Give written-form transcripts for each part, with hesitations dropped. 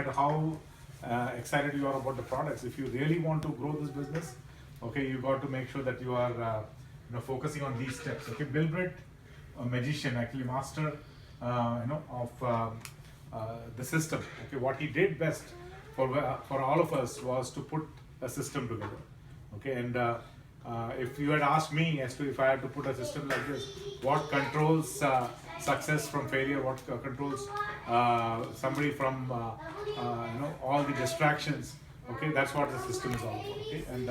matter how excited you are about the products, if you really want to grow this business, okay, you got to make sure that you are focusing on these steps. Okay, Bill Britt, a magician, actually master of the system. Okay, what he did best for all of us was to put a system together. Okay, and if you had asked me as to if I had to put a system like this, what controls success from failure, what controls somebody from all the distractions, okay, that's what the system is all about. Okay, and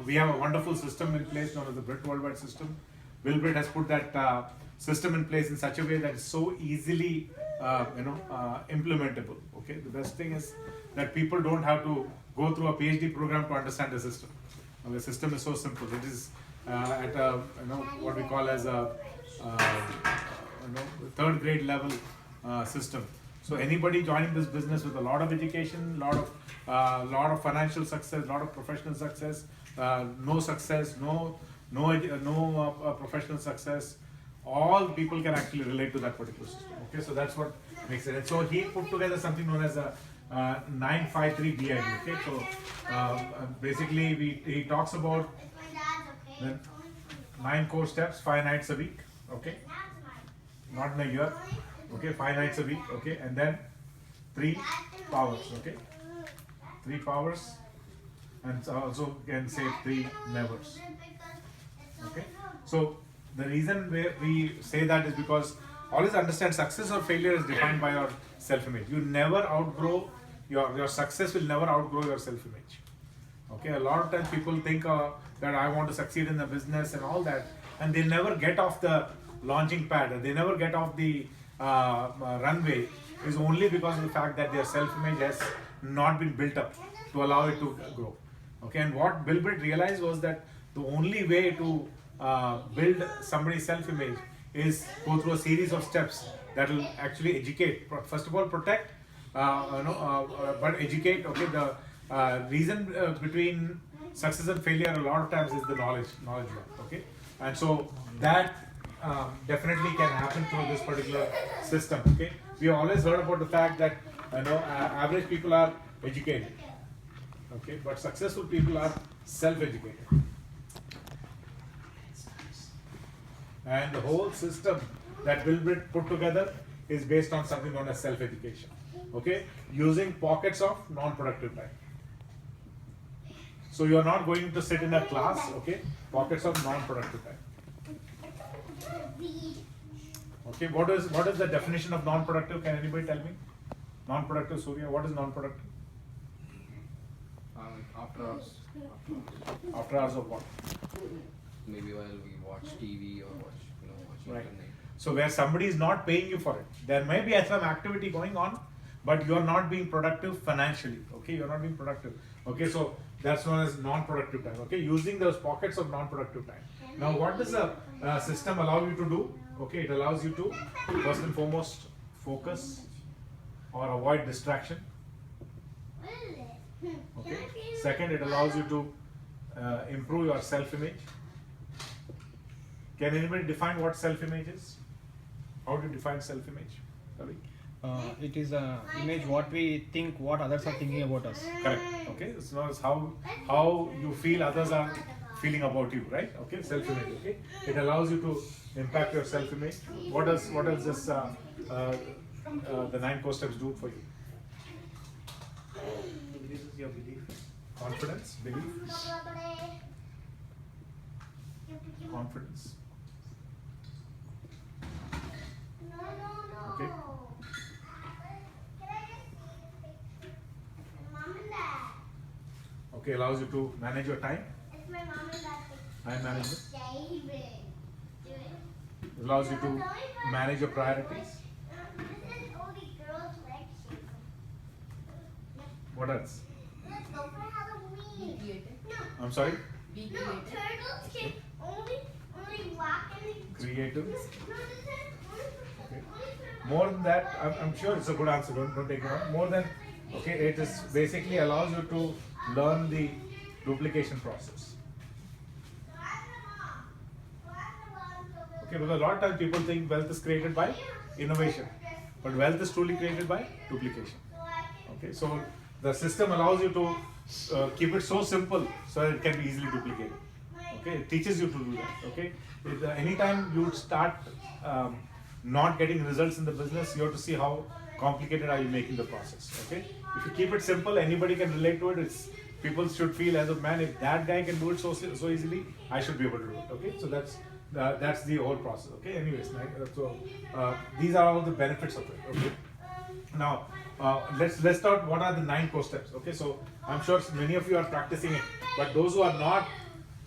we have a wonderful system in place known as the Brit Worldwide System. Bill Britt has put that system in place in such a way that it's so easily implementable. Okay, the best thing is that people don't have to go through a PhD program to understand the system. The system is so simple. It is at a what we call as a third grade level system. So anybody joining this business with a lot of education, lot of financial success, lot of professional success, no success, no professional success, all people can actually relate to that particular system. Okay, so that's what makes it. And so he put together something known as a 953 BID. Okay, so basically he talks about the 9 core steps, 5 nights a week. Okay, not in a year. Okay, 5 nights a week. Okay, and then 3 powers. Okay, 3 powers, and also can say 3 nevers. Okay, so the reason we say that is because always understand success or failure is defined by your self-image. You never outgrow your success will never outgrow your self-image. Okay, a lot of times people think that I want to succeed in the business and all that, and they never get off the launching pad. They never get off the runway. Is only because of the fact that their self-image has not been built up to allow it to grow. Okay, and what Bill Britt realized was that the only way to build somebody's self-image is go through a series of steps that will actually educate. First of all, protect, but educate. Okay, the reason between success and failure a lot of times is the knowledge gap. Okay, and so that definitely can happen through this particular system. Okay, we have always heard about the fact that average people are educated. Okay, but successful people are self-educated. And the whole system that Bill Britt put together is based on something known as self-education. Okay, using pockets of non-productive time. So you are not going to sit in a class. Okay, pockets of non-productive time. Okay, what is the definition of non-productive? Can anybody tell me? Non-productive, Surya. What is non-productive? After hours. After hours of what? Maybe while we watch TV or watch right. internet. So where somebody is not paying you for it, there may be some activity going on, but you are not being productive financially. Okay, you are not being productive. Okay, so that's known as non-productive time. Okay, using those pockets of non-productive time. Now, what does a system allow you to do? Okay, it allows you to first and foremost focus or avoid distraction. Okay. Second, it allows you to improve your self-image. Can anybody define what self-image is? How do you define self-image? It is an image what we think what others are thinking about us. Correct. Okay. It's known as how you feel others are feeling about you, right? Okay. Self-image. Okay. It allows you to impact your self-image. What does this the 9 core steps do for you? Increases your belief, confidence, confidence. Okay. Okay, allows you to manage your time. Time management. Allows you to manage your priorities. What else? I'm sorry? Creative. Okay. More than that, I'm sure it's a good answer. Don't take it wrong. More than, okay, it is basically allows you to learn the duplication process. Okay, because a lot of times people think wealth is created by innovation, but wealth is truly created by duplication. Okay, so the system allows you to keep it so simple so that it can be easily duplicated. Okay, it teaches you to do that. Okay, anytime you start not getting results in the business, you have to see how complicated are you making the process. Okay, if you keep it simple, anybody can relate to it. People should feel as a man, if that guy can do it so easily, I should be able to do it. Okay, so that's the whole process. Okay, anyways, these are all the benefits of it. Okay, now let's start. What are the 9 core steps? Okay, so I'm sure many of you are practicing it, but those who are not,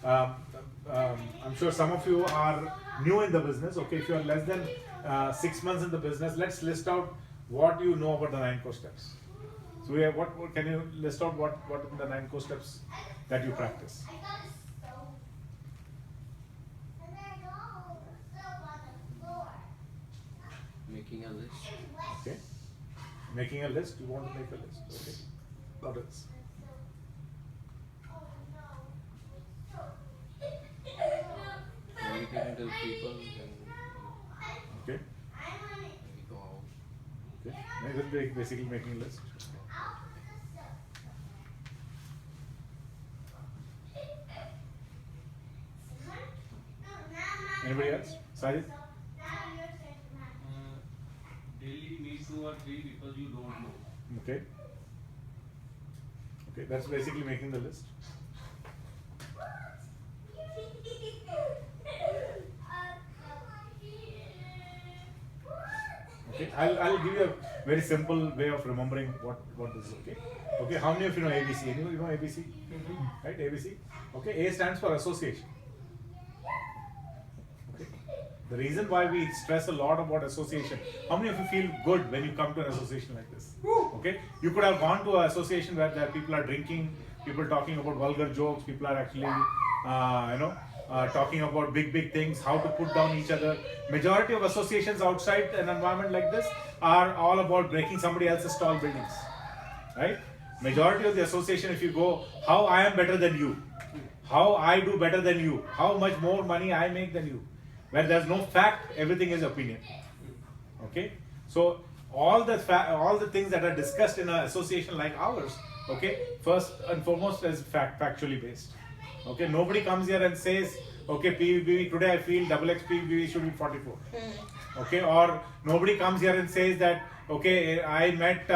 I'm sure some of you are new in the business. Okay, if you are less than 6 months in the business, let's list out what you know about the 9 core steps. So we have what can you list out what are the 9 core steps that you practice? Making a list. Okay, making a list. You want to make a list? Okay, what else? Communicating to people and Okay, maybe go out. okay. Maybe basically making a list. Anybody else? Sajid? Daily meet 2 or 3 people you don't know. Okay. Okay, that's basically making the list. Okay, I'll give you a very simple way of remembering what this is. Okay. Okay, how many of you know ABC? Anybody know ABC? Right, ABC. Okay, A stands for association. Okay. The reason why we stress a lot about association. How many of you feel good when you come to an association like this? Okay, you could have gone to an association where people are drinking, people talking about vulgar jokes, people are actually, talking about big things, how to put down each other. Majority of associations outside an environment like this are all about breaking somebody else's tall buildings, right? Majority of the association, if you go, how I am better than you, how I do better than you, how much more money I make than you. Where there's no fact, everything is opinion. Okay, so all the things that are discussed in an association like ours, okay, first and foremost is factually based. Okay, nobody comes here and says, okay, PVB today I feel XX PVB should be 44. Okay, or nobody comes here and says that, okay, I met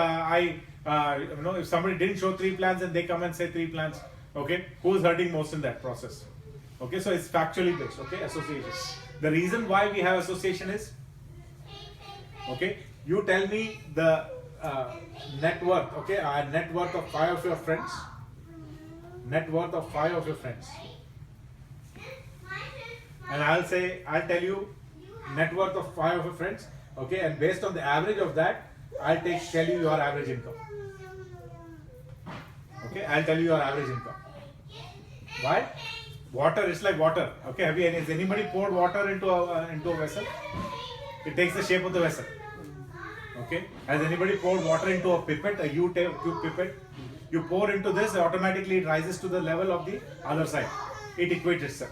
if somebody didn't show 3 plans and they come and say 3 plans, okay, who's hurting most in that process? Okay, so it's factually based. Okay, association. The reason why we have association is, okay, you tell me the net worth. Okay, net worth of 5 of your friends. Net worth of 5 of your friends. And I'll tell you net worth of 5 of your friends. Okay, and based on the average of that, I'll tell you your average income. Okay, I'll tell you your average income. Why? Water is like water. Okay, has anybody poured water into a vessel? It takes the shape of the vessel. Okay, has anybody poured water into a pipette, a U-tube pipette? You pour into this, automatically it rises to the level of the other side. It equates itself.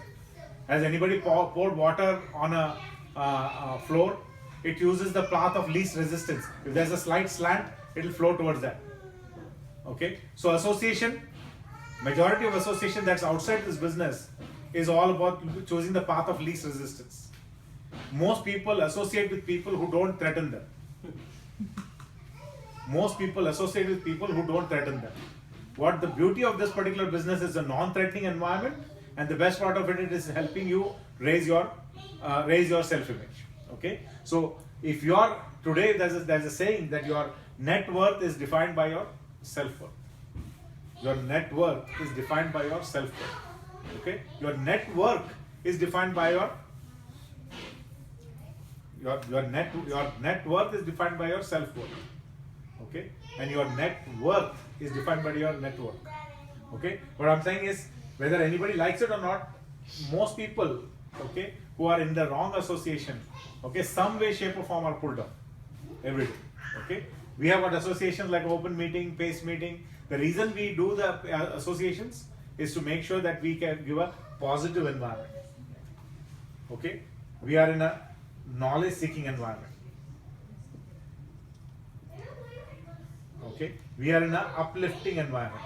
Has anybody poured water on a floor? It uses the path of least resistance. If there's a slight slant, it will flow towards that. Okay, so association, majority of association that's outside this business is all about choosing the path of least resistance. Most people associate with people who don't threaten them. Most people associate with people who don't threaten them. What the beauty of this particular business is a non-threatening environment, and the best part of it is helping you raise your self-image. Okay, so if you are today, there's a saying that your net worth is defined by your self-worth. Your net worth is defined by your self-worth. Okay, your net worth is defined by your net worth is defined by your self-worth. Okay, and your net worth is defined by your network. Okay, what I'm saying is, whether anybody likes it or not, most people, okay, who are in the wrong association, okay, some way, shape or form are pulled down every day. Okay, we have got associations like open meeting, pace meeting. The reason we do the associations is to make sure that we can give a positive environment. Okay, we are in a knowledge seeking environment. Okay, we are in an uplifting environment.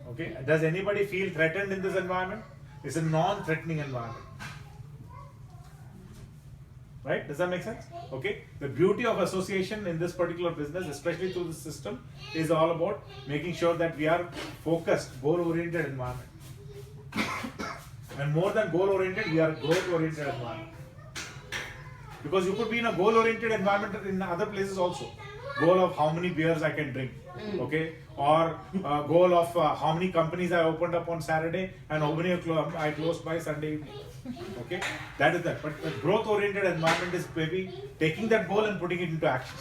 Okay, does anybody feel threatened in this environment? It's a non-threatening environment. Right? Does that make sense? Okay. The beauty of association in this particular business, especially through this system, is all about making sure that we are focused, goal-oriented environment. And more than goal-oriented, we are growth-oriented environment. Because you could be in a goal-oriented environment in other places also. Goal of how many beers I can drink, okay? Or goal of how many companies I opened up on Saturday and how many I closed by Sunday evening. Okay, that is that. But the growth-oriented environment is maybe taking that goal and putting it into action.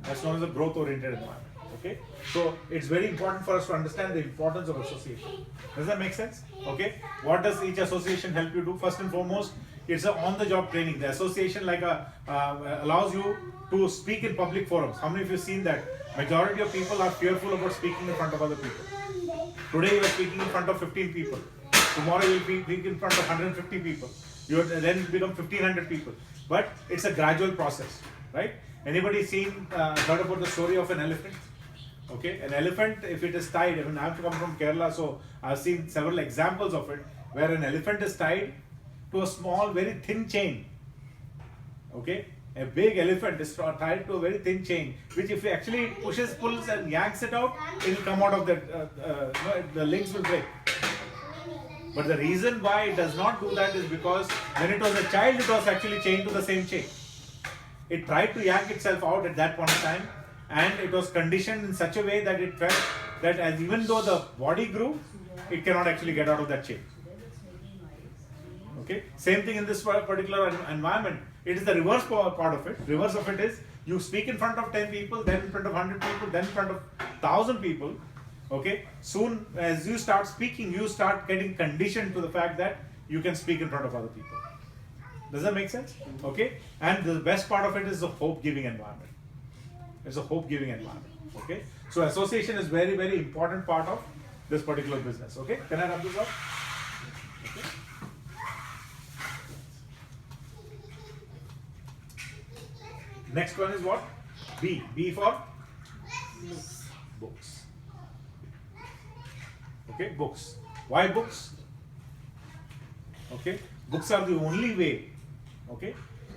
That's known as a growth-oriented environment. Okay, so it's very important for us to understand the importance of association. Does that make sense? Okay, what does each association help you do? First and foremost, it's an on-the-job training. The association allows you to speak in public forums. How many of you have seen that? Majority of people are fearful about speaking in front of other people. Today you are speaking in front of 15 people. Tomorrow you will be in front of 150 people. You then become 1500 people. But it's a gradual process, right? Anybody heard about the story of an elephant? Okay, an elephant, if it is tied, I mean, I have to come from Kerala, so I've seen several examples of it where an elephant is tied to a small, very thin chain. Okay, a big elephant is tied to a very thin chain, which if he actually pushes, pulls, and yanks it out, it will come out of that. The links will break. But the reason why it does not do that is because when it was a child, it was actually chained to the same chain. It tried to yank itself out at that point in time, and it was conditioned in such a way that it felt that as even though the body grew, it cannot actually get out of that chain. Okay, same thing in this particular environment. It is the reverse part of it. Reverse of it is you speak in front of 10 people, then in front of 100 people, then in front of 1,000 people. Okay, soon as you start speaking, you start getting conditioned to the fact that you can speak in front of other people. Does that make sense? Okay, and the best part of it is the hope-giving environment. It's a hope-giving environment. Okay, so association is very, very important part of this particular business. Okay, can I rub this up? Okay. Next one is what? B. B for books. Okay, books. Why books? Okay, books are the only way, okay,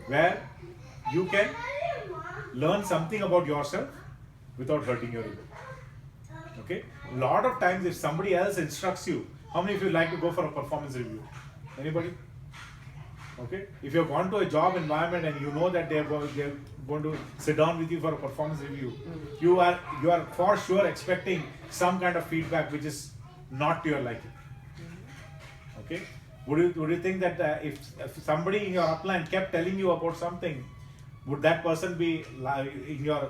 where you can learn something about yourself without hurting your ego. Okay, a lot of times if somebody else instructs you, how many of you like to go for a performance review? Anybody? Okay, if you have gone to a job environment and you know that they are going to sit down with you for a performance review, you are for sure expecting some kind of feedback which is not to your liking. Okay, would you think that if somebody in your upline kept telling you about something, would that person be in your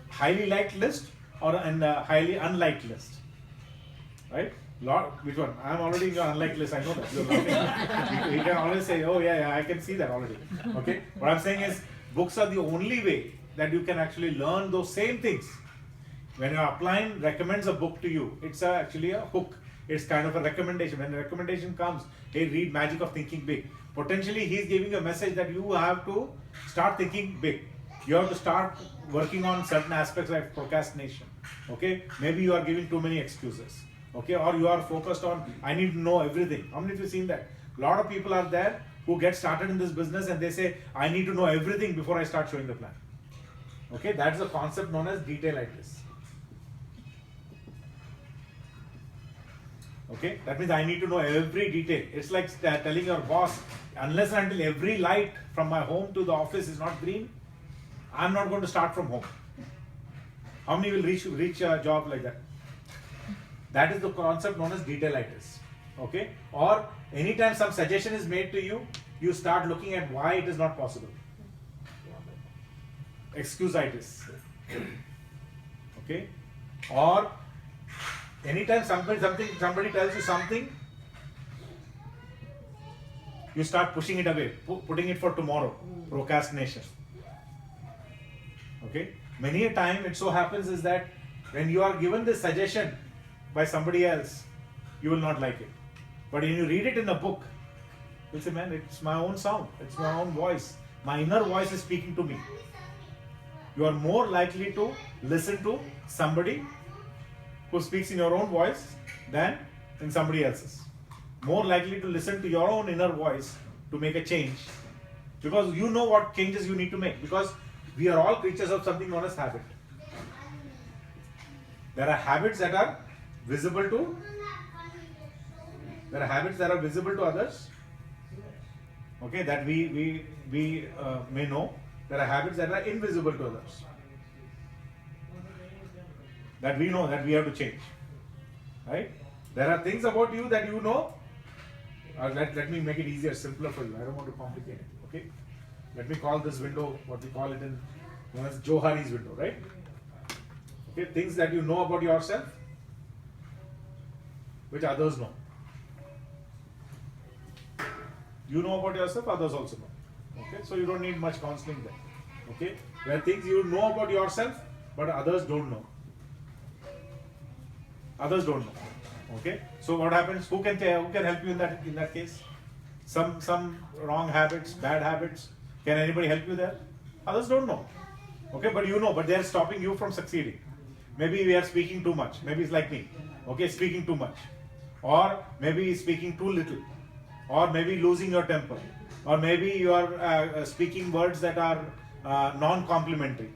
highly liked list or in a highly unliked list? Right? Which one? I'm already in your unliked list. I know that. You're laughing. You can always say, oh yeah, I can see that already. Okay. What I'm saying is, books are the only way that you can actually learn those same things. When your upline recommends a book to you, it's actually a hook. It's kind of a recommendation. When the recommendation comes, hey, read Magic of Thinking Big. Potentially, he's giving you a message that you have to start thinking big. You have to start working on certain aspects like procrastination. Okay, maybe you are giving too many excuses. Okay, or you are focused on, I need to know everything. How many of you seen that? A lot of people are there who get started in this business and they say, I need to know everything before I start showing the plan. Okay, that's a concept known as detailitis. Okay, that means I need to know every detail. It's like telling your boss, unless and until every light from my home to the office is not green, I'm not going to start from home. How many will reach a job like that? That is the concept known as detailitis. Okay, or anytime some suggestion is made to you, you start looking at why it is not possible. Excusitis. Okay, or anytime somebody tells you something, you start pushing it away, putting it for tomorrow. Procrastination. Okay, many a time it so happens is that when you are given this suggestion by somebody else, you will not like it. But when you read it in a book, you'll say, man, it's my own sound, it's my own voice. My inner voice is speaking to me. you are more likely to listen to somebody who speaks in your own voice than in somebody else's. More likely to listen to your own inner voice to make a change, because you know what changes you need to make, because we are all creatures of something known as habit. There are habits that are visible to others, okay, that we may know. There are habits that are invisible to others, that we know that we have to change, right? There are things about you that you know. Let me make it easier, simpler for you. I don't want to complicate it, okay? Let me call this window what we call it in known as Johari's window, right? Okay, things that you know about yourself, which others know. You know about yourself, others also know. Okay, so you don't need much counseling there. Okay, there are things you know about yourself, but others don't know. Others don't know. Okay, so what happens? Who can help you in that case? Some wrong habits, bad habits. Can anybody help you there? Others don't know. Okay, but you know, but they are stopping you from succeeding. Maybe we are speaking too much. Maybe it's like me. Okay, speaking too much, or maybe speaking too little, or maybe losing your temper, or maybe you are speaking words that are non-complimentary.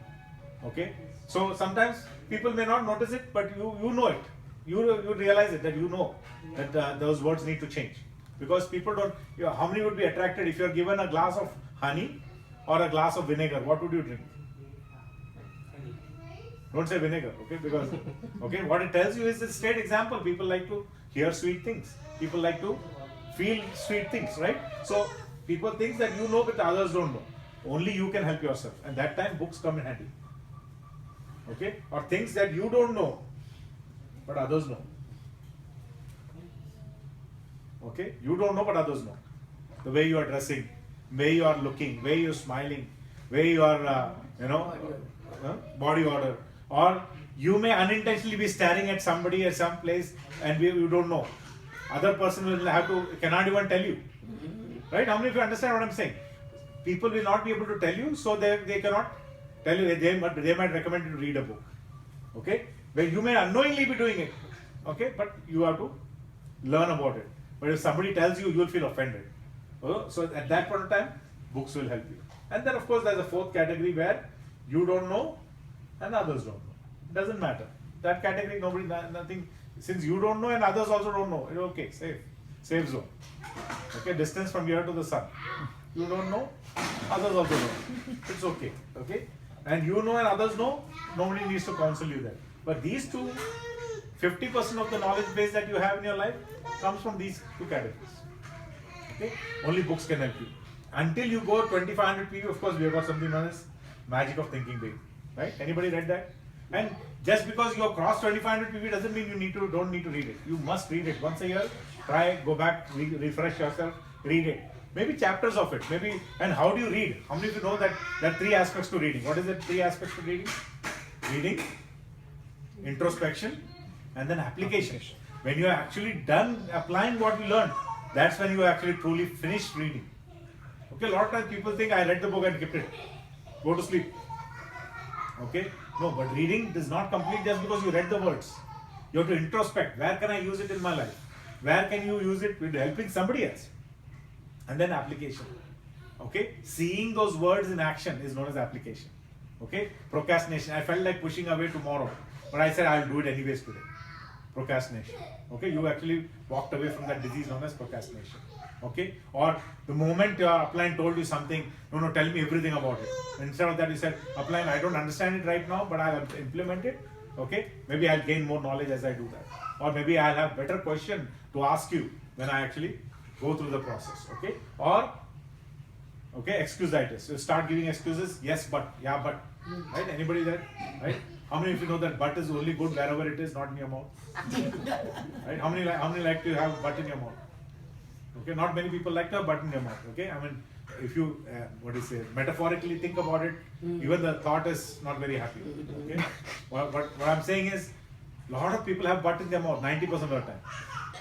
Okay, so sometimes people may not notice it, but you know it. You realize it, that you know that those words need to change, because people don't. How many would be attracted if you are given a glass of honey or a glass of vinegar? What would you drink? Don't say vinegar, okay? Because okay, what it tells you is a straight example. People like to hear sweet things. People like to feel sweet things, right? So people think that you know, but others don't know. Only you can help yourself, and that time books come in handy. Okay, or things that you don't know, but others know. Okay, you don't know, but others know. The way you are dressing, way you are looking, way you are smiling, way you are, body order. Or you may unintentionally be staring at somebody at some place and you don't know. Other person cannot even tell you. Right? How many of you understand what I'm saying? People will not be able to tell you, so they cannot tell you. They might recommend you to read a book. Okay? Where you may unknowingly be doing it. Okay? But you have to learn about it. But if somebody tells you, you will feel offended. So at that point of time, books will help you. And then of course there's a fourth category where you don't know and others don't know. It doesn't matter. That category, nothing. Since you don't know and others also don't know, it's okay, safe zone. Okay, distance from here to the sun. You don't know, others also don't. It's okay. Okay, and you know and others know. Nobody needs to counsel you there. But these two, 50% of the knowledge base that you have in your life comes from these two categories. Okay, only books can help you. Until you go 2500 PV, of course, we have got something known as magic of thinking big. Right? Anybody read that? And just because you have crossed 2500 PV doesn't mean you don't need to read it. You must read it once a year. Try, go back, refresh yourself, read it. Maybe chapters of it. Maybe. And how do you read? How many of you know that there are 3 aspects to reading? What is the 3 aspects to reading? Reading, introspection, and then application. When you are actually done applying what you learned, that's when you actually truly finished reading. Okay, a lot of times people think I read the book and kept it. Go to sleep. Okay? No, but reading is not complete just because you read the words. You have to introspect. Where can I use it in my life? Where can you use it with helping somebody else? And then application. Okay? Seeing those words in action is known as application. Okay? Procrastination. I felt like pushing away tomorrow, but I said I'll do it anyways today. Procrastination. Okay? You actually walked away from that disease known as procrastination. Okay? Or the moment your upline told you something, no, tell me everything about it. Instead of that, you said, upline, I don't understand it right now, but I'll implement it. Okay? Maybe I'll gain more knowledge as I do that. Or maybe I'll have better question to ask you when I actually go through the process. Okay? Or, okay, excuseitis. You start giving excuses, yes, but, yeah, but. Right? Anybody there? Right? How many of you know that but is only good wherever it is, not in your mouth? Right? How many like to have but in your mouth? Okay, not many people like to have but in your mouth. Okay, I mean, if you metaphorically think about it, even the thought is not very happy. Okay, what I'm saying is, a lot of people have but in their mouth 90% of the time.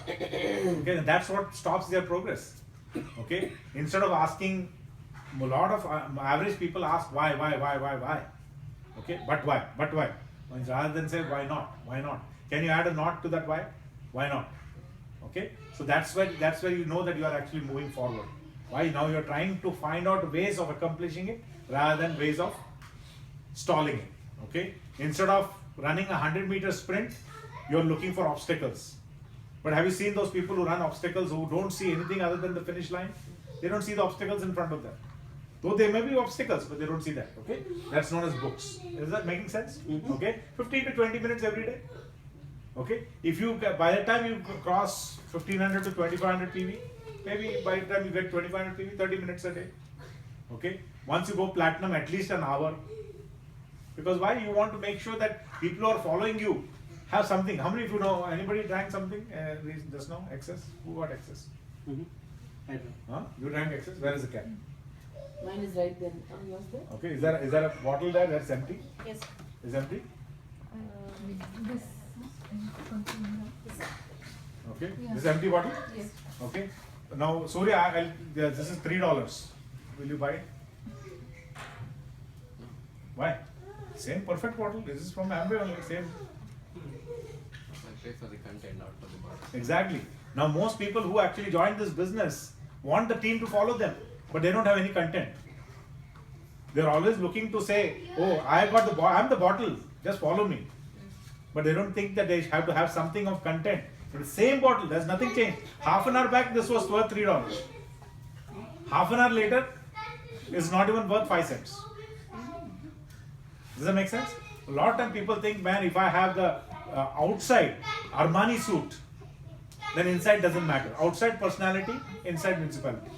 Okay, and that's what stops their progress. Okay, instead of asking, a lot of average people ask why. Okay, but why? But why? Means rather than say why not? Why not? Can you add a not to that why? Why not? Okay, so that's where you know that you are actually moving forward. Why? Now you are trying to find out ways of accomplishing it rather than ways of stalling it. Okay, instead of running a 100-meter sprint, you are looking for obstacles. But have you seen those people who run obstacles who don't see anything other than the finish line? They don't see the obstacles in front of them. Though they may be obstacles, but they don't see that. Okay, that's known as books. Is that making sense? Okay, 15 to 20 minutes every day. Okay, if you by the time you cross 1500 to 2500 PV, maybe by the time you get 2500 PV, 30 minutes a day. Okay, once you go platinum, at least an hour. Because why? You want to make sure that people who are following you have something. How many of you know? Anybody drank something just now? Excess? Who got excess? I don't know. Huh? You drank excess? Where is the cap? Mine is right there. Yours there? Okay, is there a bottle there that's empty? Yes. Is empty? This. Okay, Yeah. this is empty bottle? Yes. Okay. Now, Surya, this is $3. Will you buy it? Why? Same perfect bottle. This is from Amway only. Same. I pay for the content, not for the bottle. Exactly. Now, most people who actually join this business want the team to follow them, but they don't have any content. They're always looking to say, "Oh, I'm the bottle. Just follow me." But they don't think that they have to have something of content. But the same bottle, there's nothing changed. Half an hour back, this was worth $3. Half an hour later, it's not even worth 5 cents. Does that make sense? A lot of time people think, man, if I have the outside Armani suit, then inside doesn't matter. Outside personality, inside municipality.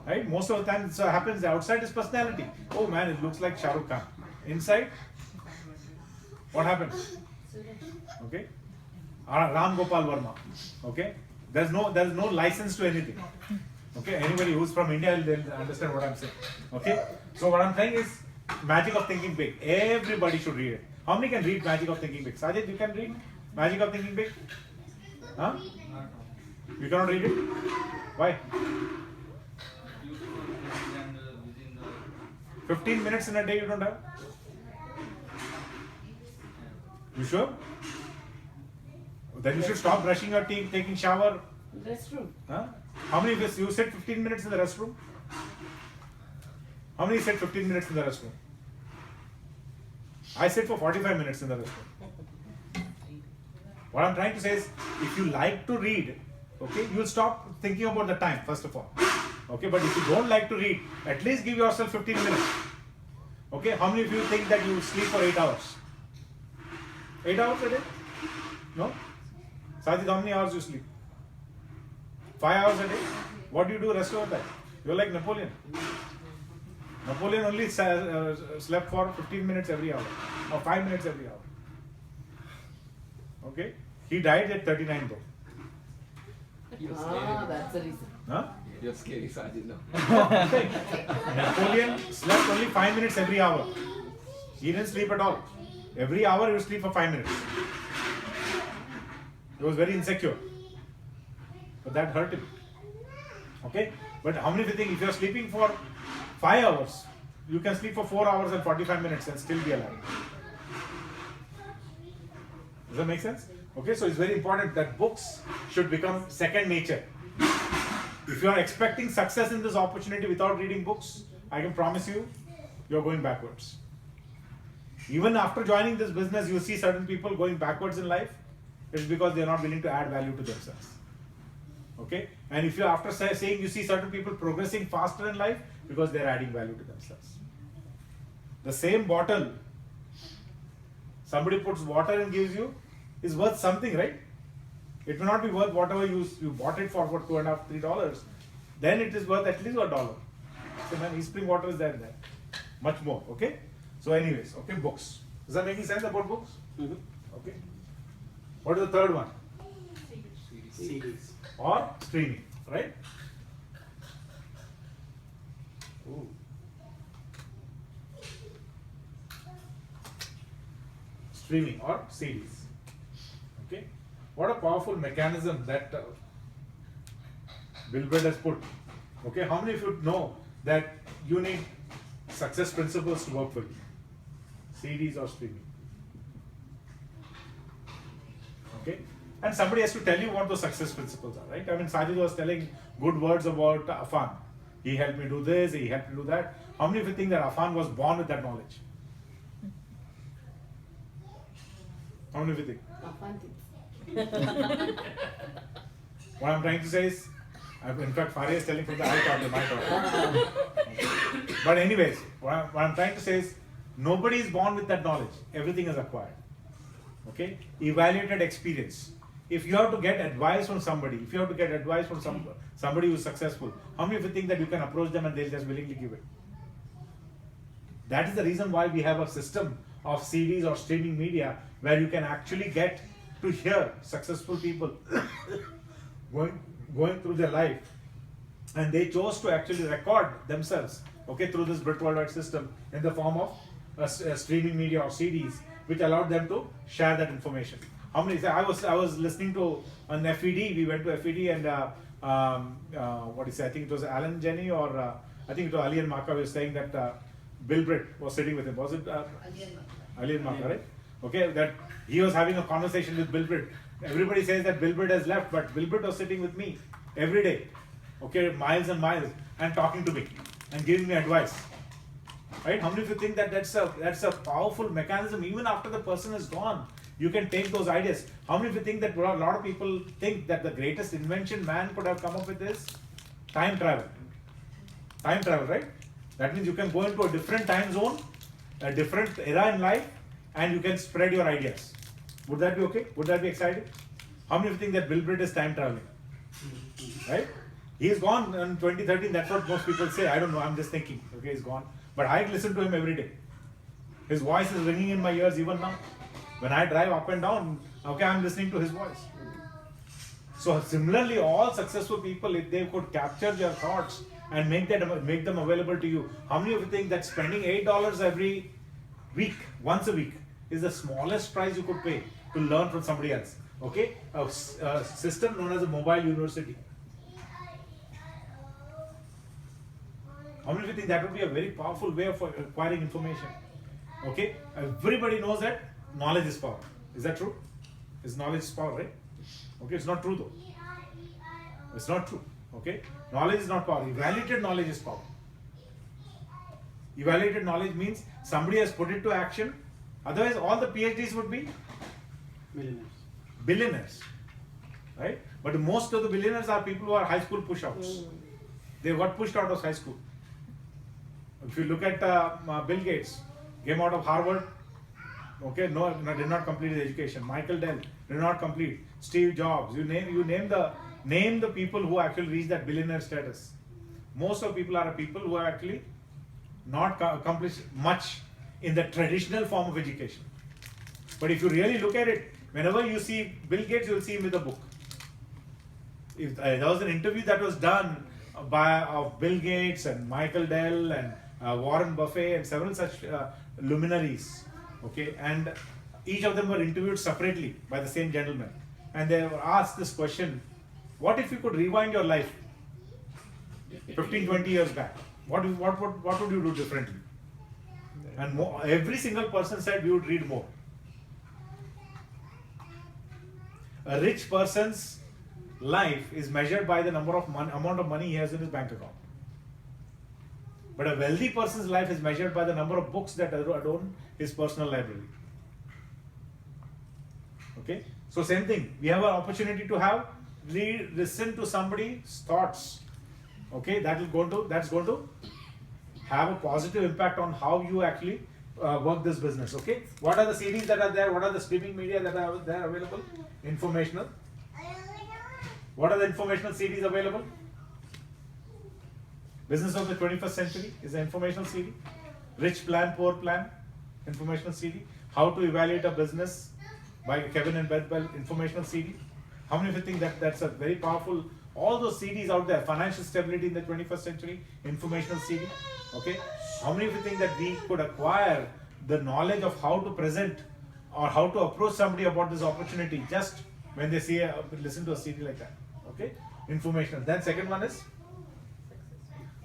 Right? Most of the time it happens, the outside is personality. Oh man, it looks like Shah Rukh Khan. Inside, what happens? Okay? Ram Gopal Verma. Okay? There's no license to anything. Okay? Anybody who's from India will understand what I'm saying. Okay? So what I'm saying is Magic of Thinking Big. Everybody should read it. How many can read Magic of Thinking Big? Sajid, you can read Magic of Thinking Big? Huh? You cannot read it? Why? YouTube and within the 15 minutes in a day you don't have? You sure? Then you should stop brushing your teeth, taking shower. Restroom. Huh? How many of you sit 15 minutes in the restroom? How many sit 15 minutes in the restroom? I sit for 45 minutes in the restroom. What I'm trying to say is, if you like to read, okay, you'll stop thinking about the time, first of all. Okay, but if you don't like to read, at least give yourself 15 minutes. Okay, how many of you think that you sleep for 8 hours? 8 hours a day? No? Sajid, how many hours you sleep? 5 hours a day? What do you do rest of the time? You're like Napoleon. Napoleon only slept for 15 minutes every hour, or 5 minutes every hour. Okay? He died at 39 though. You're Ah, scary. that's the reason. Huh? You're scary, Sajid, now. Napoleon slept only 5 minutes every hour. He didn't sleep at all. Every hour he would sleep for 5 minutes. He was very insecure. But that hurt him. Okay? But how many of you think if you're sleeping for 5 hours, you can sleep for 4 hours and 45 minutes and still be alive? Does that make sense? Okay, so it's very important that books should become second nature. If you are expecting success in this opportunity without reading books, I can promise you, you're going backwards. Even after joining this business, you see certain people going backwards in life. It's because they're not willing to add value to themselves. Okay? And if you after saying you see certain people progressing faster in life, because they're adding value to themselves. The same bottle, somebody puts water and gives you, is worth something, right? It may not be worth whatever you bought it for $2.5, $3. Then it is worth at least $1. So man, spring water is there. Much more, okay? So anyways, okay, books. Is that making sense about books? Okay. What is the third one? CDs. Or streaming, right? Ooh. Streaming or CDs. Okay. What a powerful mechanism that Bill Gates has put. Okay. How many of you know that you need success principles to work for you? CDs or streaming. Okay, and somebody has to tell you what those success principles are, right? I mean, Sajid was telling good words about Afan. He helped me do this, he helped me do that. How many of you think that Afan was born with that knowledge? How many of you think? What I'm trying to say is, in fact, Faria is telling from the I taught him, I taught him. But anyways, what I'm trying to say is, nobody is born with that knowledge. Everything is acquired. Okay? Evaluated experience. If you have to get advice from somebody, if you have to get advice from somebody who is successful, how many of you think that you can approach them and they'll just willingly give it? That is the reason why we have a system of CDs or streaming media where you can actually get to hear successful people going through their life, and they chose to actually record themselves, okay, through this Brit Worldwide system in the form of a streaming media or CDs, which allowed them to share that information. How many? I was listening to an FED. We went to FED and what is it? I think it was Alan Jenny or I think it was Ali and Maka was saying that Bill Britt was sitting with him. Was it Ali and Maka, right? Okay, that he was having a conversation with Bill Britt. Everybody says that Bill Britt has left, but Bill Britt was sitting with me every day, okay, miles and miles, and talking to me and giving me advice. Right? How many of you think that that's a powerful mechanism? Even after the person is gone, you can take those ideas. How many of you think that a lot of people think that the greatest invention man could have come up with is time travel? Time travel, right? That means you can go into a different time zone, a different era in life, and you can spread your ideas. Would that be okay? Would that be exciting? How many of you think that Bill Britt is time traveling? Right? He is gone in 2013. That's what most people say. I don't know. I'm just thinking. Okay, he's gone. But I listen to him every day. His voice is ringing in my ears even now. When I drive up and down, okay, I'm listening to his voice. So similarly, all successful people, if they could capture your thoughts and make them available to you, how many of you think that spending $8 every week, once a week, is the smallest price you could pay to learn from somebody else? Okay, a system known as a mobile university. How many of you think that would be a very powerful way of acquiring information? Okay, everybody knows that knowledge is power. Is that true? Is knowledge power, right? Okay, it's not true though. It's not true. Okay, knowledge is not power. Evaluated knowledge is power. Evaluated knowledge means somebody has put it to action. Otherwise, all the PhDs would be billionaires, right? But most of the billionaires are people who are high school push-outs. They got pushed out of high school. If you look at Bill Gates, came out of Harvard, okay, no, did not complete his education. Michael Dell did not complete. Steve Jobs, you name the people who actually reached that billionaire status. Most of the people are people who have actually not accomplished much in the traditional form of education. But if you really look at it, whenever you see Bill Gates, you will see him with a book. If there was an interview that was done of Bill Gates and Michael Dell and Warren Buffett and several such luminaries, okay, and each of them were interviewed separately by the same gentleman, and they were asked this question: what if you could rewind your life 15-20 years back? What would you do differently? And every single person said we would read more. A rich person's life is measured by the amount of money he has in his bank account. But a wealthy person's life is measured by the number of books that adorn his personal library. Okay? So same thing. We have an opportunity to listen to somebody's thoughts. Okay? That's going to have a positive impact on how you actually work this business. Okay? What are the CDs that are there? What are the streaming media that are there available? Informational. What are the informational CDs available? Business of the 21st Century is an informational CD. Rich Plan, Poor Plan, informational CD. How to Evaluate a Business by Kevin and Beth Bell, informational CD. How many of you think that that's a very powerful, all those CDs out there, Financial Stability in the 21st Century, informational CD. Okay. How many of you think that we could acquire the knowledge of how to present or how to approach somebody about this opportunity just when they listen to a CD like that? Okay. Informational. Then second one is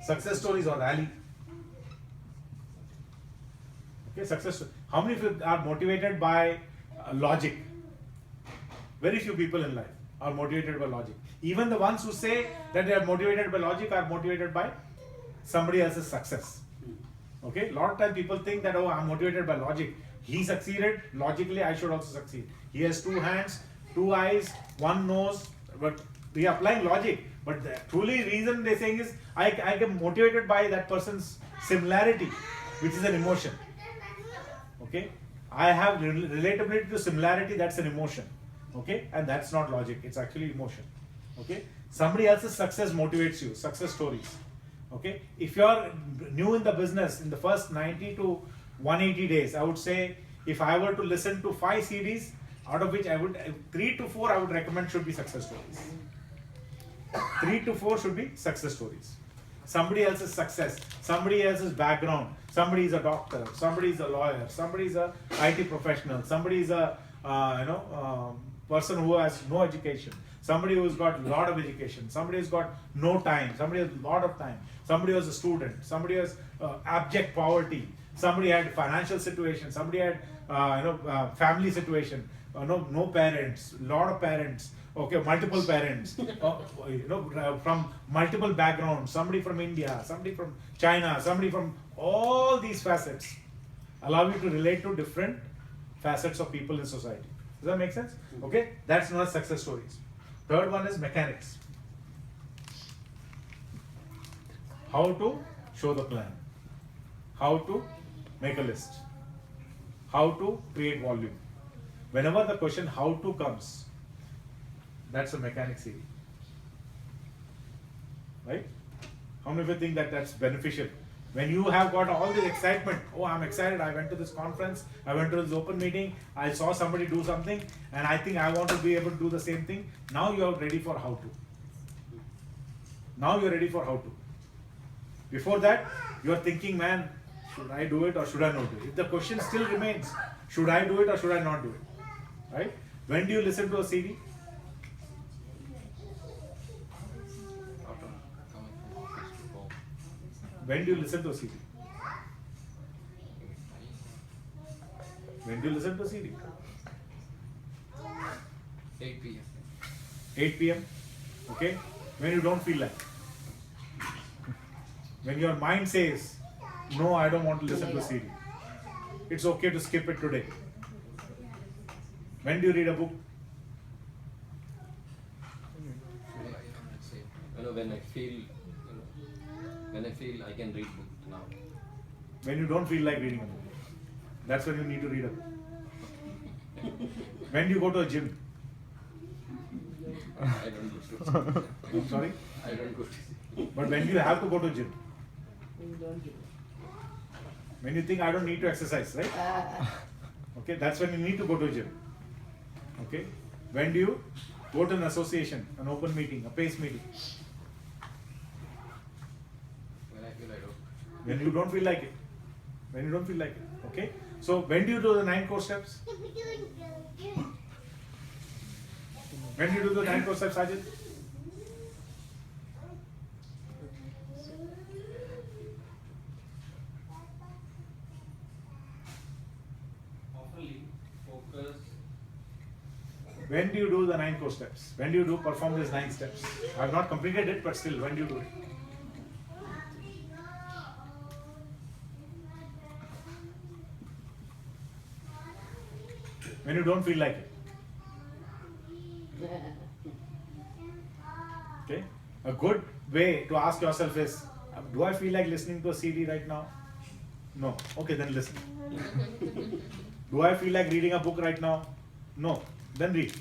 success stories or rally. Okay, success story. How many of you are motivated by logic? Very few people in life are motivated by logic. Even the ones who say that they are motivated by logic are motivated by somebody else's success. Okay, a lot of times people think that, oh, I'm motivated by logic. He succeeded, logically I should also succeed. He has 2 hands, 2 eyes, 1 nose, but we are applying logic. But the truly reason they're saying is, I get motivated by that person's similarity, which is an emotion. Okay, I have relatability to similarity, that's an emotion. Okay, and that's not logic, it's actually emotion. Okay, somebody else's success motivates you, success stories. Okay, if you're new in the business, in the first 90 to 180 days, I would say, if I were to listen to 5 CDs, out of which I would 3 to 4 I would recommend should be success stories. 3 to 4 should be success stories. Somebody else's success, somebody else's background. Somebody is a doctor, somebody is a lawyer, somebody is a IT professional, somebody is a person who has no education, somebody who's got a lot of education, somebody who's got no time, somebody has a lot of time, somebody was a student, somebody has abject poverty, somebody had financial situation, somebody had family situation, no parents, lot of parents, okay, multiple parents, from multiple backgrounds, somebody from India, somebody from China, somebody from all these facets allow you to relate to different facets of people in society. Does that make sense? Okay, that's not success stories. Third one is mechanics. How to show the plan, how to make a list, how to create volume. Whenever the question how to comes, that's a mechanics series. Right? How many of you think that that's beneficial? When you have got all the excitement, oh, I'm excited, I went to this conference, I went to this open meeting, I saw somebody do something, and I think I want to be able to do the same thing. Now you are ready for how to. Now you're ready for how to. Before that, you're thinking, man, should I do it or should I not do it? If the question still remains, should I do it or should I not do it? Right? When do you listen to a CD? After coming from office to home. When do you listen to a CD? When do you listen to a CD? 8 p.m. 8 p.m. Okay? When you don't feel like. When your mind says, no, I don't want to listen to a CD. It's okay to skip it today. When do you read a book? When I feel I can read book now. When you don't feel like reading a book. That's when you need to read a book. When do you go to a gym? I don't go to I'm sorry? I don't go to But when do you have to go to a gym? You don't do When you think I don't need to exercise, right? it. Okay, that's when you need to go to a gym. Okay? When do you go to an association, an open meeting, a PACE meeting? when I feel I don't. When you don't feel like it. When you don't feel like it. Okay? So when do you do the 9 core steps? When do you do the 9 core steps, Ajit? Oftenly focus. When do you do the 9 core steps? When do you perform these 9 steps? I have not completed it, but still, when do you do it? When you don't feel like it. Okay? A good way to ask yourself is, do I feel like listening to a CD right now? No. Okay, then listen. Do I feel like reading a book right now? No. Then read.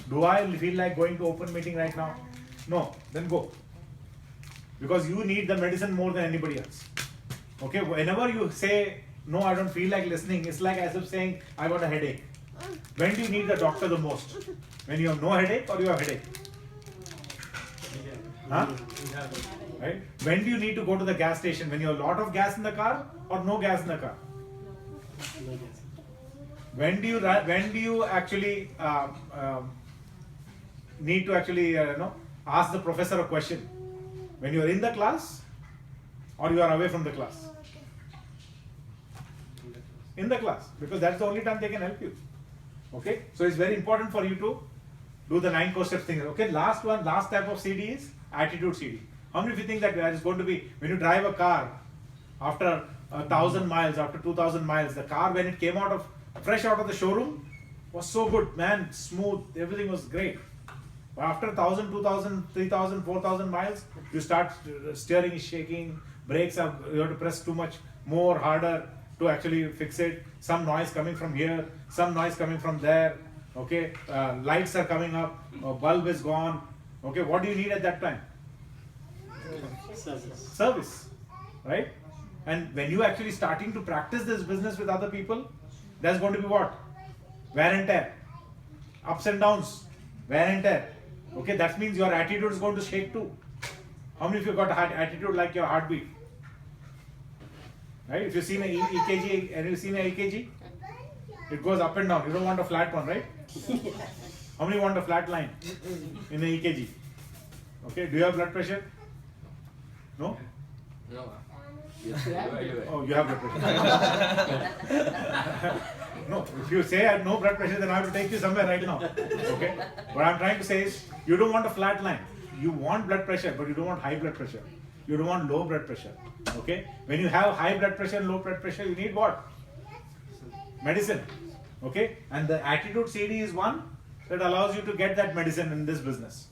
Do I feel like going to open meeting right now? No. Then go. Because you need the medicine more than anybody else. Okay, whenever you say, no, I don't feel like listening, it's like as if saying, I got a headache. When do you need the doctor the most? When you have no headache or you have headache? Huh? Right? When do you need to go to the gas station? When you have a lot of gas in the car or no gas in the car? When do you actually need to actually ask the professor a question? When you are in the class or you are away from the class? in the class, because that's the only time they can help you. Okay, so it's very important for you to do the 9 core steps thing. Okay, last type of CD is attitude CD. How many of you think that there is going to be, when you drive a car after 1,000 miles, after 2,000 miles, the car when it came fresh out of the showroom was so good, man, smooth, everything was great. But after 1,000, 2,000, 3,000, 4,000 miles, you start steering is shaking, brakes you have to press too much more harder to actually fix it. Some noise coming from here, some noise coming from there. Okay, lights are coming up, a bulb is gone. Okay, what do you need at that time? Service, right? And when you actually starting to practice this business with other people, there's going to be what? Wear and tear, ups and downs, wear and tear. Okay, that means your attitude is going to shake too. How many of you got attitude like your heartbeat? Right? If you've seen an EKG, and you've seen an EKG, it goes up and down. You don't want a flat one, right? How many want a flat line in an EKG? Okay, do you have blood pressure? No? No. Yes, you have to. Oh, you have blood pressure. No, if you say I have no blood pressure, then I have to take you somewhere right now. Okay? What I'm trying to say is, you don't want a flat line. You want blood pressure, but you don't want high blood pressure. You don't want low blood pressure. Okay? When you have high blood pressure and low blood pressure, you need what? Medicine. Okay? And the attitude CD is one that allows you to get that medicine in this business.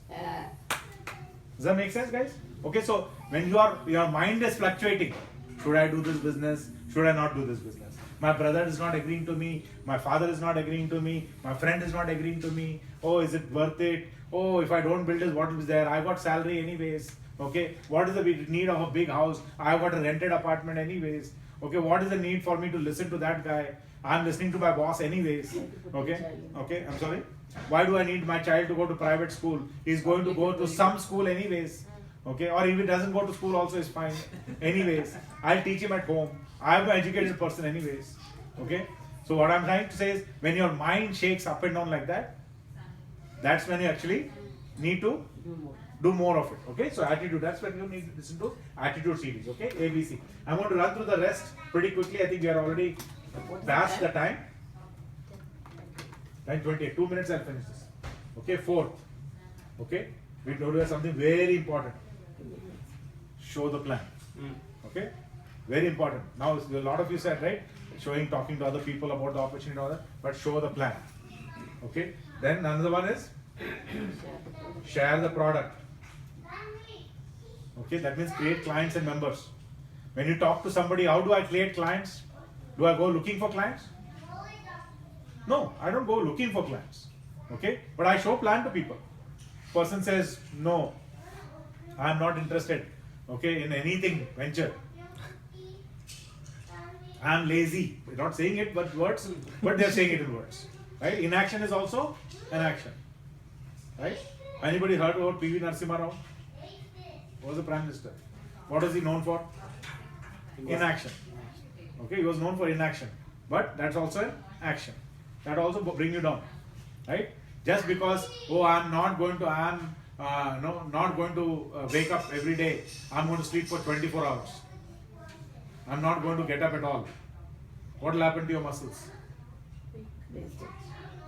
Does that make sense, guys? Okay, so when your mind is fluctuating, should I do this business? Should I not do this business? My brother is not agreeing to me. My father is not agreeing to me. My friend is not agreeing to me. Oh, is it worth it? Oh, if I don't build this, what is there? I got salary anyways. Okay, what is the need of a big house? I got a rented apartment anyways. Okay, what is the need for me to listen to that guy? I'm listening to my boss anyways. Okay, I'm sorry. Why do I need my child to go to private school? He's going to go to some school anyways. Okay, or if he doesn't go to school also is fine. Anyways, I'll teach him at home. I'm an educated person anyways. Okay, so what I'm trying to say is, when your mind shakes up and down like that, that's when you actually need to do more of it. Okay, so attitude, that's when you need to listen to attitude series. Okay, ABC. I'm going to run through the rest pretty quickly. I think we are already past the time. 9:28, 2 minutes, I'll finish this. Okay, fourth. Okay, we told you something very important. Show the plan. Okay, very important. Now, a lot of you said, right, talking to other people about the opportunity and all that, but show the plan. Okay, then another one is share the product. Okay, that means create clients and members. When you talk to somebody, how do I create clients? Do I go looking for clients? No, I don't go looking for clients. Okay, but I show plan to people. Person says, no, I am not interested. Okay, in anything venture. I am lazy. They're not saying it but words, but they're saying it in words. Right? Inaction is also an action. Right? Anybody heard about P.V. Narasimha Rao? Who was the Prime Minister? What was he known for? Inaction. Okay, he was known for inaction. But that's also an action. That also bring you down. Right? Just because, oh, I'm not going to wake up every day. I'm going to sleep for 24 hours. I'm not going to get up at all. What will happen to your muscles? It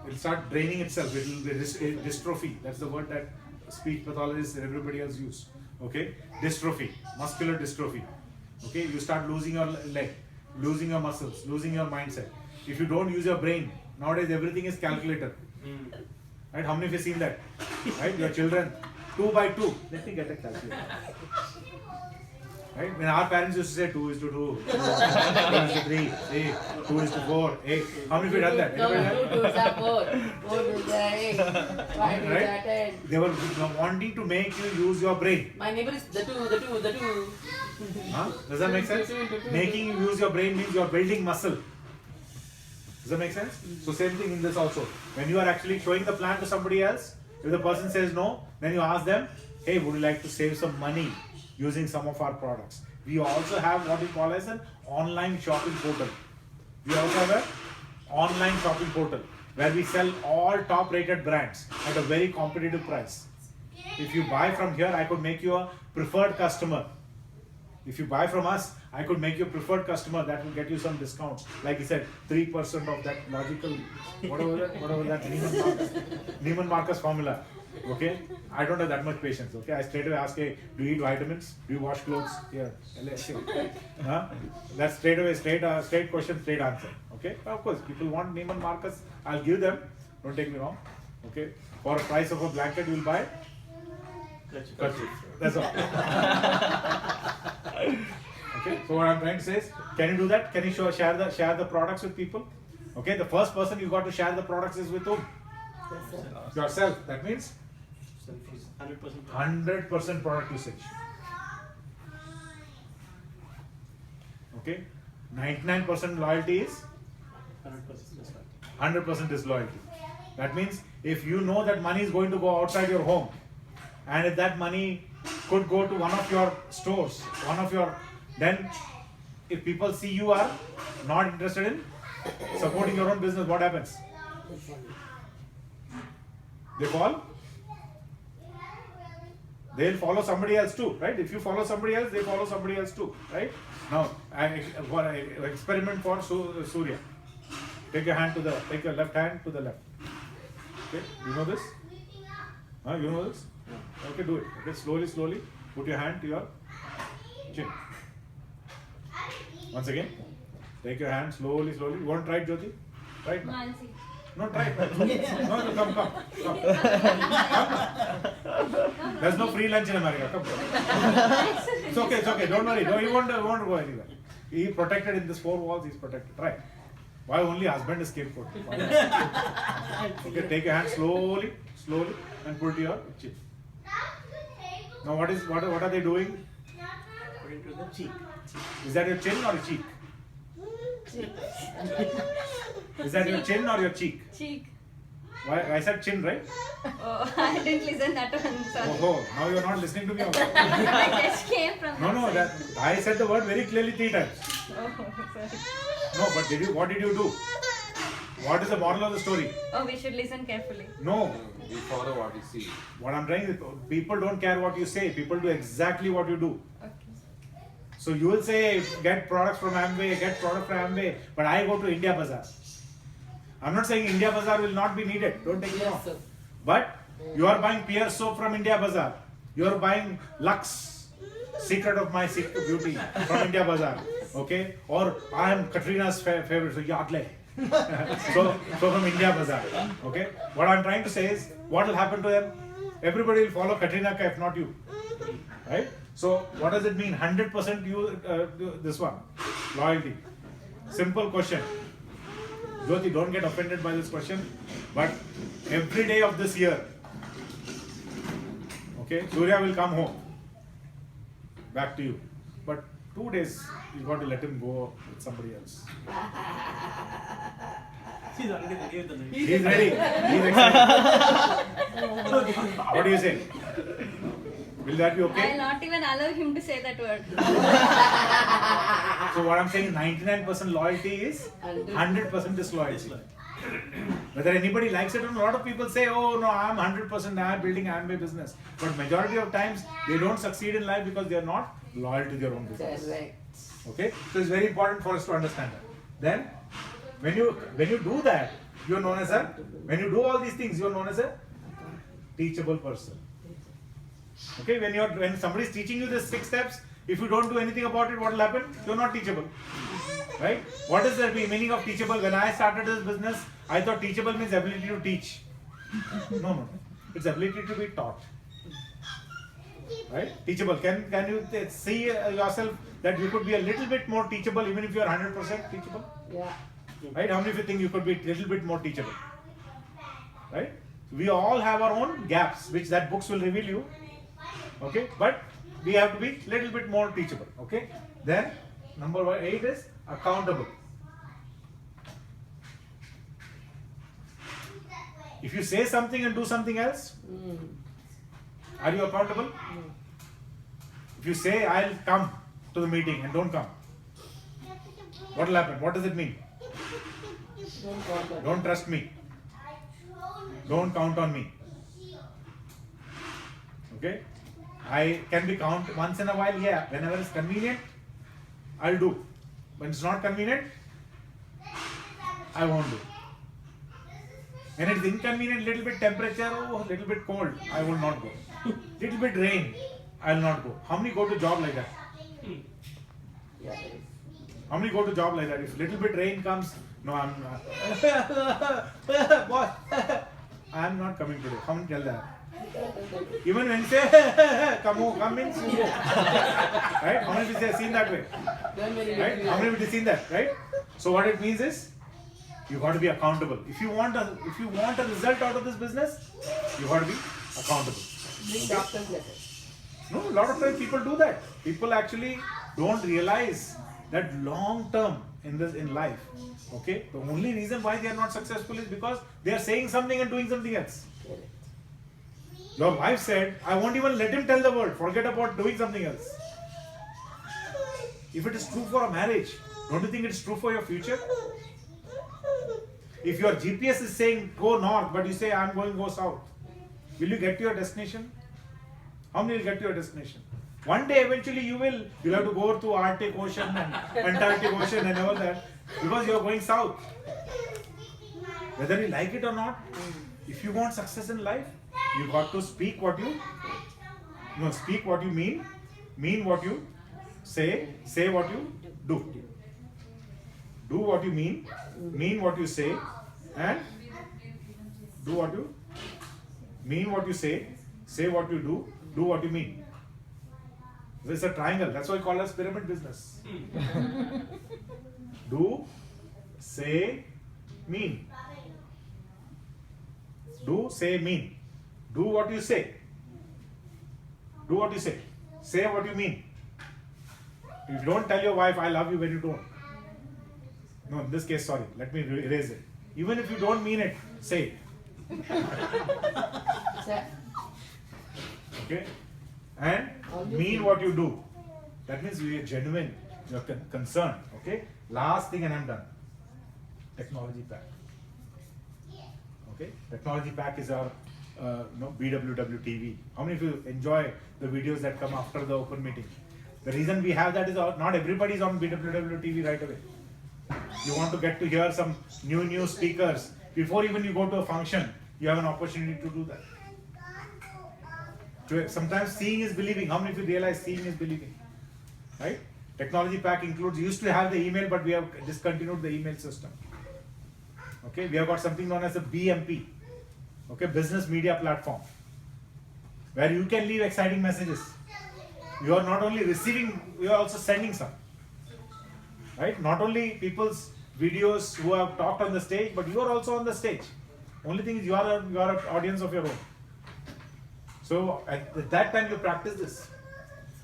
will start draining itself. It will be dystrophy. That's the word that speech pathologists and everybody else use. Okay? Dystrophy. Muscular dystrophy. Okay? You start losing your leg, losing your muscles, losing your mindset. If you don't use your brain, nowadays everything is calculator. Right? How many of you have seen that? Right? Your children, 2 by 2. Let me get a calculator. Right? When our parents used to say 2 is to 2, 2 is to 3, 2 is to 4, 8. How many of you done that? No, 2 are 4, 4 is 8, 5 is Right? 10. They were wanting to make you use your brain. My neighbor is the 2. Huh? Does that make sense? Making you use your brain means you are building muscle. Does that make sense? So same thing in this also. When you are actually showing the plan to somebody else, if the person says no, then you ask them, hey, would you like to save some money using some of our products? We also have what we call as an online shopping portal. We also have an online shopping portal where we sell all top rated brands at a very competitive price. If you buy from here, I could make you a preferred customer. If you buy from us, I could make you a preferred customer. That will get you some discount. Like he said, 3% of that logical, whatever that Neiman Marcus formula. Okay, I don't have that much patience. Okay, I straight away ask, hey, do you eat vitamins? Do you wash clothes? Yeah, huh? That's straight question, straight answer. Okay, of course, people want Neiman Marcus. I'll give them. Don't take me wrong. Okay, for a price of a blanket, you'll buy. Kerchief. That's all. Okay, so what I'm trying to say is, can you do that? Can you share the products with people? Okay, the first person you got to share the products is with whom? Yourself. That means 100% product usage. Okay, 99% loyalty is 100% disloyalty. That means if you know that money is going to go outside your home, and if that money could go to one of your stores, then if people see you are not interested in supporting your own business, what happens? They fall. They'll follow somebody else too, right? If you follow somebody else, they follow somebody else too, right? Now, experiment for Surya. Take your left hand to the left. Okay, you know this? You know this? Okay, do it. Okay, slowly, put your hand to your chin. Once again, take your hand slowly. You want to try it, Jyoti? Try it now. No, try it. No, come. There's no free lunch in America. Come. It's okay. Don't worry. No, you won't go anywhere. He's protected in these four walls. He's protected. Try. Why only husband is scapegoat? Okay, take your hand slowly, and put it to your chin. Now, what are they doing? Putting to the cheek. Is that your chin or your cheek? Is that your chin or your cheek? Cheek. Why I said chin, right? Oh, I didn't listen that one. Sorry. Oh, now you're not listening to me. Also. I just came from. No, that I said the word very clearly 3 times. Oh, sorry. No, but what did you do? What is the moral of the story? Oh, we should listen carefully. No. We follow what we see. What I'm trying to, people don't care what you say. People do exactly what you do. Okay. So you will say, get products from Amway, but I go to India Bazaar. I'm not saying India Bazaar will not be needed. Don't take me wrong. But you are buying Pierre soap from India Bazaar. You are buying Lux, Secret of My Secret Beauty from India Bazaar. Okay? Or I am Katrina's favorite, so Yardley. so from India Bazaar. Okay? What I'm trying to say is, what will happen to them? Everybody will follow Katrina if not you. Right? So what does it mean? 100% you this one. Loyalty. Simple question. Jyoti, don't get offended by this question. But every day of this year, okay, Surya will come home. Back to you. But 2 days, you got to let him go with somebody else. She's already ready with the name. He's ready. He's excited. What do you say? Will that be okay? I'll not even allow him to say that word. So what I'm saying, 99% loyalty is 100% disloyalty. Whether anybody likes it or not, a lot of people say, oh no, I'm 100%, I'm building Amway business. But majority of times, they don't succeed in life because they are not loyal to their own business. Correct. Okay? So it's very important for us to understand that. Then, when you do that, you're known as when you do all these things, you're known as a teachable person. Okay? When somebody is teaching you the 6 steps, if you don't do anything about it, what will happen? You're not teachable. Right? What is the meaning of teachable? When I started this business, I thought teachable means ability to teach. No. It's ability to be taught. Right? Teachable. Can you see yourself that you could be a little bit more teachable even if you are 100% teachable? Yeah. Right? How many of you think you could be a little bit more teachable? Right? We all have our own gaps, which that books will reveal you. Okay? But we have to be a little bit more teachable. Okay? Then, number 8 is accountable. If you say something and do something else, are you accountable? If you say, I'll come to the meeting and don't come, what will happen? What does it mean? Don't trust me. Don't count on me. Okay? I can be count once in a while, yeah. Whenever it's convenient, I'll do. When it's not convenient, I won't do. When it's inconvenient, little bit temperature, oh, little bit cold, I will not go. Little bit rain, I'll not go. How many go to job like that? Yeah. How many go to job like that? If little bit rain comes, no, I'm boss, I'm not coming today. How many tell that? Even when you say, come means you go. Right? How many people have seen that way? Right? How many people have seen that? Right? So what it means is, you got to be accountable. If you want a result out of this business, you got to be accountable. Bring doctor's letters. No, a lot of times people do that. People actually don't realize that long term in life. Okay, the only reason why they are not successful is because they are saying something and doing something else. Correct. Your wife said, I won't even let him tell the word. Forget about doing something else. If it is true for a marriage, don't you think it's true for your future? If your GPS is saying go north, but you say I'm going to go south, will you get to your destination? How many will get to your destination? One day eventually you'll have to go to Arctic Ocean and Antarctic Ocean and all that because you're going south. Whether you like it or not, if you want success in life, you got to speak what you mean what you say what you do. Do what you mean what you say, and do what you mean what you say what you do what you mean. It's a triangle. That's why we call it pyramid business. Do, say, mean. Do, say, mean. Do what you say. Do what you say. Say what you mean. If you don't tell your wife, I love you when you don't. No, in this case, sorry. Let me erase it. Even if you don't mean it, say it. Sir, Okay? And mean what you do. That means you are genuine. You are concerned. Okay? Last thing and I'm done. Technology pack. Okay? Technology pack is our BWW TV. How many of you enjoy the videos that come after the open meeting? The reason we have that is not everybody is on BWW TV right away. You want to get to hear some new speakers. Before even you go to a function, you have an opportunity to do that. Sometimes seeing is believing. How many of you realize seeing is believing? Right? Technology pack includes, you used to have the email, but we have discontinued the email system. Okay, we have got something known as a BMP. Okay, business media platform. Where you can leave exciting messages. You are not only receiving, you are also sending some. Right? Not only people's videos who have talked on the stage, but you are also on the stage. Only thing is you are an audience of your own. So at that time you practice this.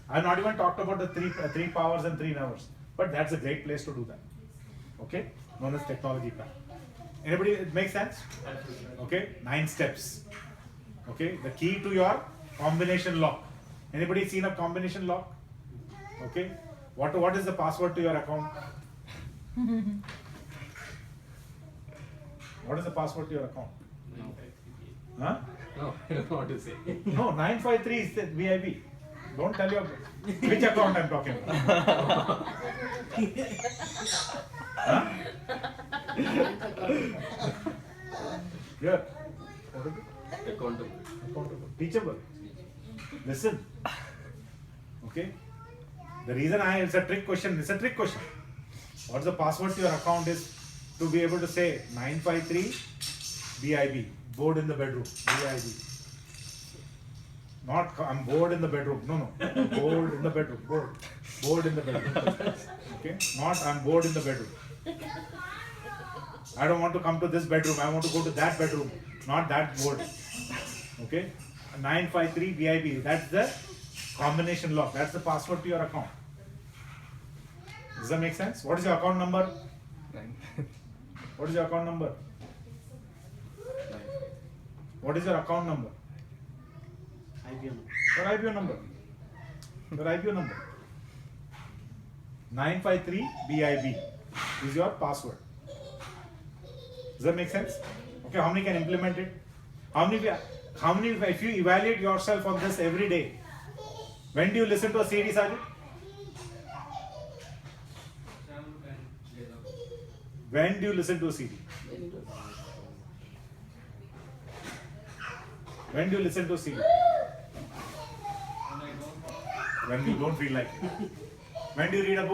I have not even talked about the three powers and 3 nevers, but that's a great place to do that. Okay, known as technology pack. Anybody? It makes sense? Okay, 9 steps. Okay, the key to your combination lock. Anybody seen a combination lock? Okay, what is the password to your account? What is the password to your account? Huh? No, I don't know what to say. No, 953 is the VIB. Don't tell your which account I'm talking about. Huh? Here. What is it? Accountable. Accountable. Teachable. Listen. Okay. The reason it's a trick question. It's a trick question. What's the password to your account is to be able to say 953 BIB. Bored in the bedroom. BIB. Not I'm bored in the bedroom. No. Bored in the bedroom. Bored in the bedroom. Okay. Not I'm bored in the bedroom. I don't want to come to this bedroom. I want to go to that bedroom. Not that bored. Okay. 953 BIB. That's the combination lock. That's the password to your account. Does that make sense? What is your account number? What is your account number? What is your account number? IBM. Your IBO number. Your IBO number. 953 BIB is your password. Does that make sense? Okay, how many can implement it? How many if you evaluate yourself on this every day, When do you listen to a CD, Sergeant? When do you listen to a CD? When do you listen to a CD? When you don't feel like it. When do you read a book?